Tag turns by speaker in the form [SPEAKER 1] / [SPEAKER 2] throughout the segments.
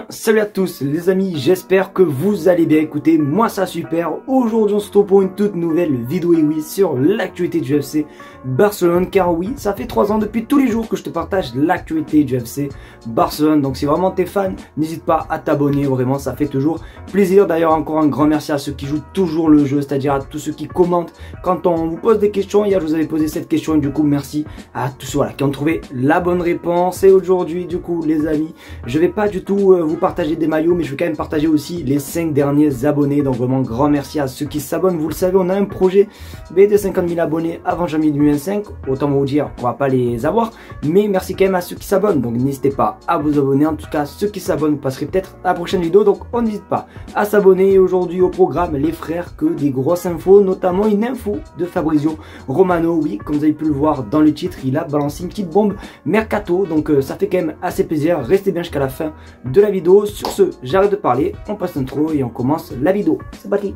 [SPEAKER 1] Salut à tous les amis, j'espère que vous allez bien. Écoutez, moi ça super. Aujourd'hui on se retrouve pour une toute nouvelle vidéo et oui sur l'actualité du FC Barcelone, car oui ça fait 3 ans depuis tous les jours que je te partage l'actualité du FC Barcelone. Donc si vraiment t'es fan, n'hésite pas à t'abonner, vraiment ça fait toujours plaisir. D'ailleurs encore un grand merci à ceux qui jouent toujours le jeu, c'est-à-dire à tous ceux qui commentent quand on vous pose des questions. Hier je vous avais posé cette question et du coup merci à tous ceux qui ont trouvé la bonne réponse. Et aujourd'hui du coup les amis, je vais pas du tout vous partager des maillots, mais je vais quand même partager aussi les 5 derniers abonnés. Donc vraiment grand merci à ceux qui s'abonnent. Vous le savez, on a un projet de 50 000 abonnés avant janvier 2025. Autant vous dire, on va pas les avoir, mais merci quand même à ceux qui s'abonnent. Donc n'hésitez pas à vous abonner. En tout cas, ceux qui s'abonnent, vous passerez peut-être à la prochaine vidéo. Donc on n'hésite pas à s'abonner. Aujourd'hui au programme, les frères, que des grosses infos, notamment une info de Fabrizio Romano. Oui, comme vous avez pu le voir dans le titre, il a balancé une petite bombe mercato. Donc ça fait quand même assez plaisir. Restez bien jusqu'à la fin de la vidéo. Sur ce, j'arrête de parler, on passe l'intro et on commence la vidéo. C'est parti.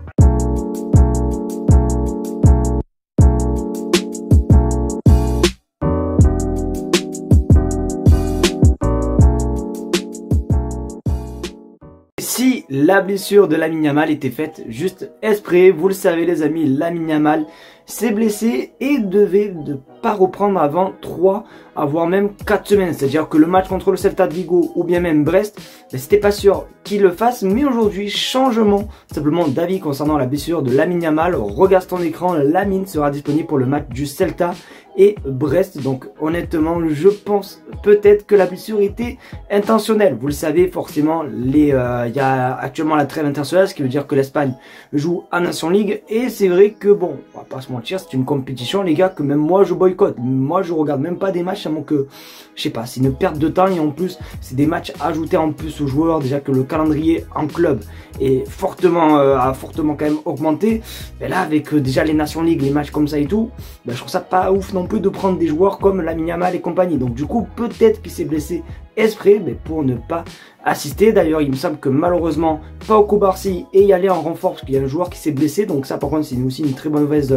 [SPEAKER 1] Si la blessure de Lamine Yamal était faite juste exprès, vous le savez les amis, Lamine Yamal s'est blessé et devait ne pas reprendre avant 3 voire même 4 semaines. C'est-à-dire que le match contre le Celta de Vigo ou bien même Brest, c'était pas sûr qu'il le fasse. Mais aujourd'hui, changement simplement d'avis concernant la blessure de Lamine Yamal. Regarde ton écran, Lamine sera disponible pour le match du Celta et Brest. Donc honnêtement, je pense peut-être que la blessure était intentionnelle. Vous le savez forcément, il y a actuellement la trêve internationale, ce qui veut dire que l'Espagne joue en Nation League. Et c'est vrai que bon, on va pas se mentir, c'est une compétition les gars que même moi je boycotte. Moi je regarde même pas des matchs avant que, je sais pas, c'est une perte de temps. Et en plus c'est des matchs ajoutés en plus aux joueurs, déjà que le calendrier en club est fortement a fortement quand même augmenté. Mais là avec déjà les Nations League, les matchs comme ça et tout, je trouve ça pas ouf non plus de prendre des joueurs comme Lamine Yamal et compagnie. Donc du coup peut-être qu'il s'est blessé exprès, mais pour ne pas assister. D'ailleurs il me semble que malheureusement Pau Cubarsí est y allé en renfort parce qu'il y a un joueur qui s'est blessé. Donc ça par contre c'est aussi une très mauvaise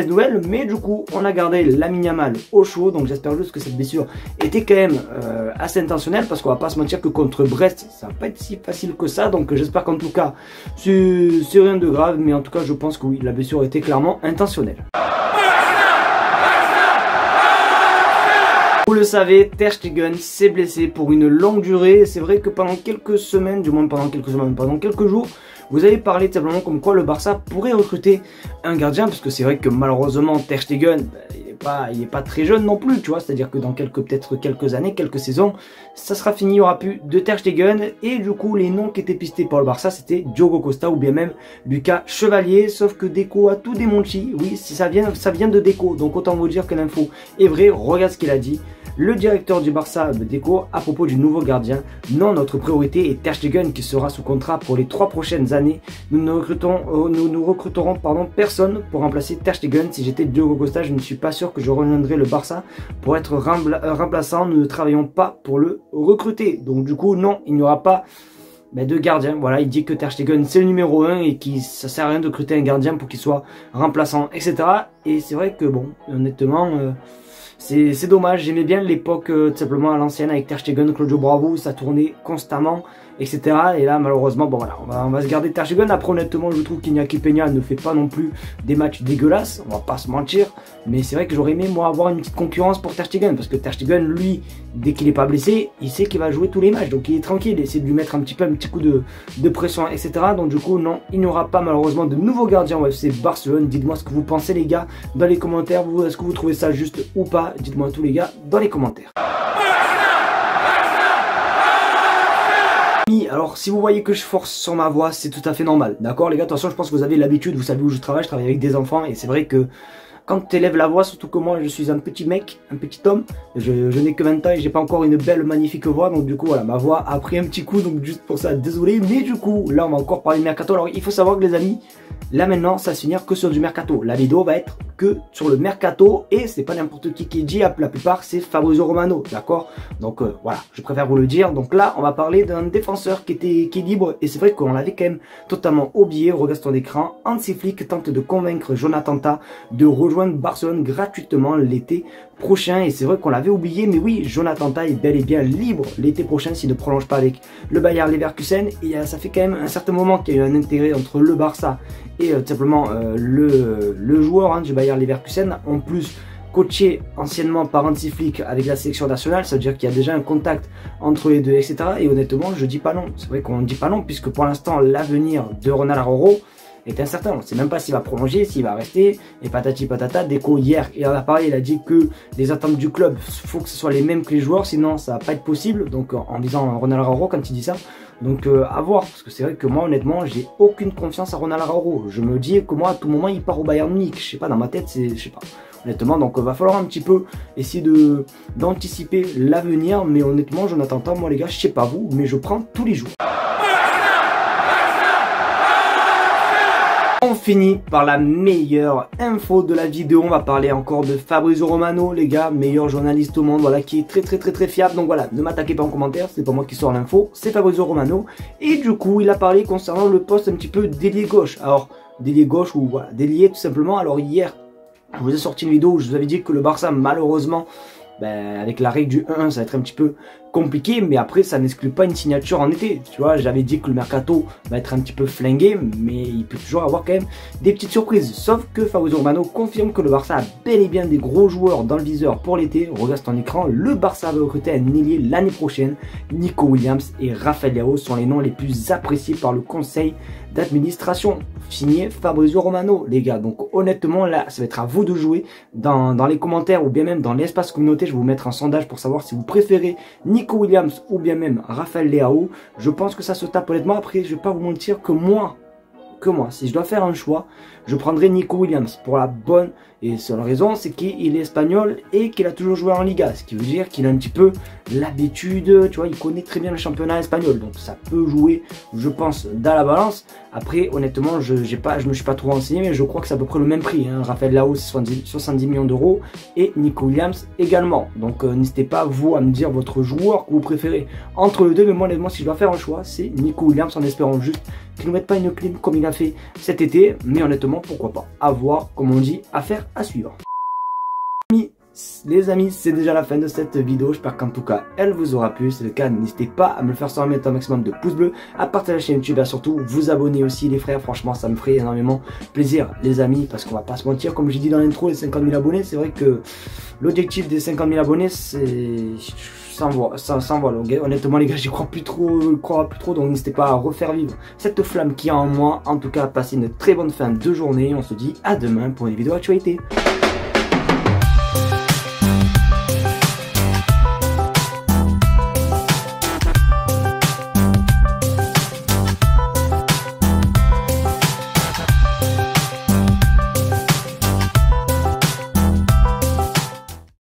[SPEAKER 1] nouvelle. Mais du coup on a gardé Lamine Yamal au chaud. Donc j'espère juste que cette blessure était quand même assez intentionnelle, parce qu'on va pas se mentir que contre Brest ça va pas être si facile que ça. Donc j'espère qu'en tout cas c'est rien de grave, mais en tout cas je pense que oui, la blessure était clairement intentionnelle. Vous le savez, Ter Stegen s'est blessé pour une longue durée. C'est vrai que pendant quelques semaines, du moins pendant quelques jours, vous avez parlé simplement comme quoi le Barça pourrait recruter un gardien, parce que c'est vrai que malheureusement Ter Stegen, il est pas très jeune non plus, tu vois, c'est-à-dire que dans peut-être quelques années, quelques saisons, ça sera fini, il n'y aura plus de Ter Stegen. Et du coup les noms qui étaient pistés par le Barça, c'était Diogo Costa ou bien même Lucas Chevalier, sauf que Deco a tout démenti. Oui, ça vient de Deco, donc autant vous dire que l'info est vraie. Regarde ce qu'il a dit. Le directeur du Barça, Deco, à propos du nouveau gardien: non, notre priorité est Ter Stegen qui sera sous contrat pour les 3 prochaines années. Nous ne recruterons personne pour remplacer Ter Stegen. Si j'étais Diogo Costa, je ne suis pas sûr que je rejoindrais le Barça pour être remplaçant. Nous ne travaillons pas pour le recruter. Donc du coup non, il n'y aura pas de gardien. Voilà, il dit que Ter Stegen c'est le numéro 1 et que ça sert à rien de recruter un gardien pour qu'il soit remplaçant, etc. Et c'est vrai que bon, honnêtement c'est dommage. J'aimais bien l'époque tout simplement à l'ancienne avec Ter Stegen, Claudio Bravo, ça tournait constamment, etc. Et là malheureusement bon voilà, on va se garder Ter Stegen. Après honnêtement je trouve qu'Iñaki Peña ne fait pas non plus des matchs dégueulasses, on va pas se mentir, mais c'est vrai que j'aurais aimé moi avoir une petite concurrence pour Ter Stegen, parce que Ter Stegen lui, dès qu'il est pas blessé, il sait qu'il va jouer tous les matchs, donc il est tranquille, essaie de lui mettre un petit coup de pression, etc. Donc du coup non, il n'y aura pas malheureusement de nouveau gardien au FC Barcelone. Dites-moi ce que vous pensez les gars dans les commentaires. Est-ce que vous trouvez ça juste ou pas? Dites-moi tous les gars dans les commentaires. Alors si vous voyez que je force sur ma voix, c'est tout à fait normal, d'accord les gars. Attention, je pense que vous avez l'habitude, vous savez où je travaille avec des enfants, et c'est vrai que quand tu élèves la voix, surtout que moi je suis un petit mec, un petit homme, je n'ai que 20 ans et j'ai pas encore une belle magnifique voix, donc du coup voilà, ma voix a pris un petit coup, donc juste pour ça désolé. Mais du coup là on va encore parler de mercato. Alors il faut savoir que les amis, là maintenant ça va se finir que sur du mercato, la vidéo va être que sur le mercato, et c'est pas n'importe qui dit, la plupart c'est Fabrizio Romano, d'accord. Donc voilà, je préfère vous le dire. Donc là on va parler d'un défenseur qui est libre, et c'est vrai qu'on l'avait quand même totalement oublié. Regarde ton écran, Hansi Flick tente de convaincre Jonathan Tah de rejoindre Barcelone gratuitement l'été prochain. Et c'est vrai qu'on l'avait oublié, mais oui, Jonathan Tah est bel et bien libre l'été prochain s'il ne prolonge pas avec le Bayer Leverkusen. Et ça fait quand même un certain moment qu'il y a eu un intérêt entre le Barça et tout simplement le joueur hein, du Bayer Leverkusen. En plus, coaché anciennement par Hansi Flick avec la sélection nationale, ça veut dire qu'il y a déjà un contact entre les deux, etc. Et honnêtement, je dis pas non. C'est vrai qu'on ne dit pas non, puisque pour l'instant, l'avenir de Ronald Araujo est incertain. On ne sait même pas s'il va prolonger, s'il va rester. Et patati patata, Deco hier, il en a parlé, il a dit que les attentes du club, il faut que ce soit les mêmes que les joueurs, sinon ça va pas être possible. Donc en visant Ronald Araujo quand il dit ça. Donc à voir, parce que c'est vrai que moi honnêtement, j'ai aucune confiance à Ronald Araujo. Je me dis que moi à tout moment il part au Bayern Munich. Je sais pas, dans ma tête, c'est, je sais pas. Honnêtement, donc va falloir un petit peu essayer d'anticiper l'avenir. Mais honnêtement, Jonathan Tah, moi les gars, je sais pas vous, mais je prends tous les jours. On finit par la meilleure info de la vidéo. On va parler encore de Fabrizio Romano, les gars, meilleur journaliste au monde, voilà, qui est très fiable. Donc voilà, ne m'attaquez pas en commentaire, c'est pas moi qui sors l'info, c'est Fabrizio Romano. Et du coup, il a parlé concernant le poste un petit peu d'ailier gauche. Alors, d'ailier gauche ou voilà, d'ailier tout simplement. Alors hier, je vous ai sorti une vidéo où je vous avais dit que le Barça, malheureusement, avec la règle du 1-1, ça va être un petit peu compliqué, mais après ça n'exclut pas une signature en été. Tu vois, j'avais dit que le mercato va être un petit peu flingué, mais il peut toujours avoir quand même des petites surprises. Sauf que Fabrizio Romano confirme que le Barça a bel et bien des gros joueurs dans le viseur pour l'été. Regarde ton écran, le Barça va recruter un ailier l'année prochaine. Nico Williams et Rafael Leao sont les noms les plus appréciés par le conseil d'administration. Signé Fabrizio Romano, les gars. Donc honnêtement, là, ça va être à vous de jouer dans les commentaires ou bien même dans l'espace communauté. Je vais vous mettre un sondage pour savoir si vous préférez Nico Williams ou bien même Rafael Leao. Je pense que ça se tape honnêtement. Après, je vais pas vous mentir que moi, si je dois faire un choix, je prendrai Nico Williams pour la bonne et seule raison, c'est qu'il est espagnol et qu'il a toujours joué en Liga, ce qui veut dire qu'il a un petit peu l'habitude, tu vois, il connaît très bien le championnat espagnol, donc ça peut jouer, je pense, dans la balance. Après, honnêtement, je me suis pas trop renseigné, mais je crois que c'est à peu près le même prix, hein. Rafael Leao, c'est 70 millions d'euros et Nico Williams également. Donc n'hésitez pas, vous, à me dire votre joueur que vous préférez entre les deux, mais moi, honnêtement, si je dois faire un choix, c'est Nico Williams, en espérant juste qu'il ne mette pas une clim comme il a fait cet été, mais honnêtement, pourquoi pas. À voir, comme on dit, affaire à suivre. Les amis, c'est déjà la fin de cette vidéo. J'espère qu'en tout cas, elle vous aura plu. Si c'est le cas, n'hésitez pas à me le faire savoir, mettre un maximum de pouces bleus, à partager la chaîne YouTube et surtout vous abonner aussi, les frères. Franchement, ça me ferait énormément plaisir, les amis, parce qu'on va pas se mentir. Comme j'ai dit dans l'intro, les 50 000 abonnés, c'est vrai que l'objectif des 50 000 abonnés, c'est... ça envoie. Honnêtement, les gars, j'y crois plus trop, donc n'hésitez pas à refaire vivre cette flamme qui est en moi. En tout cas, passez une très bonne fin de journée. On se dit à demain pour une vidéo actualité.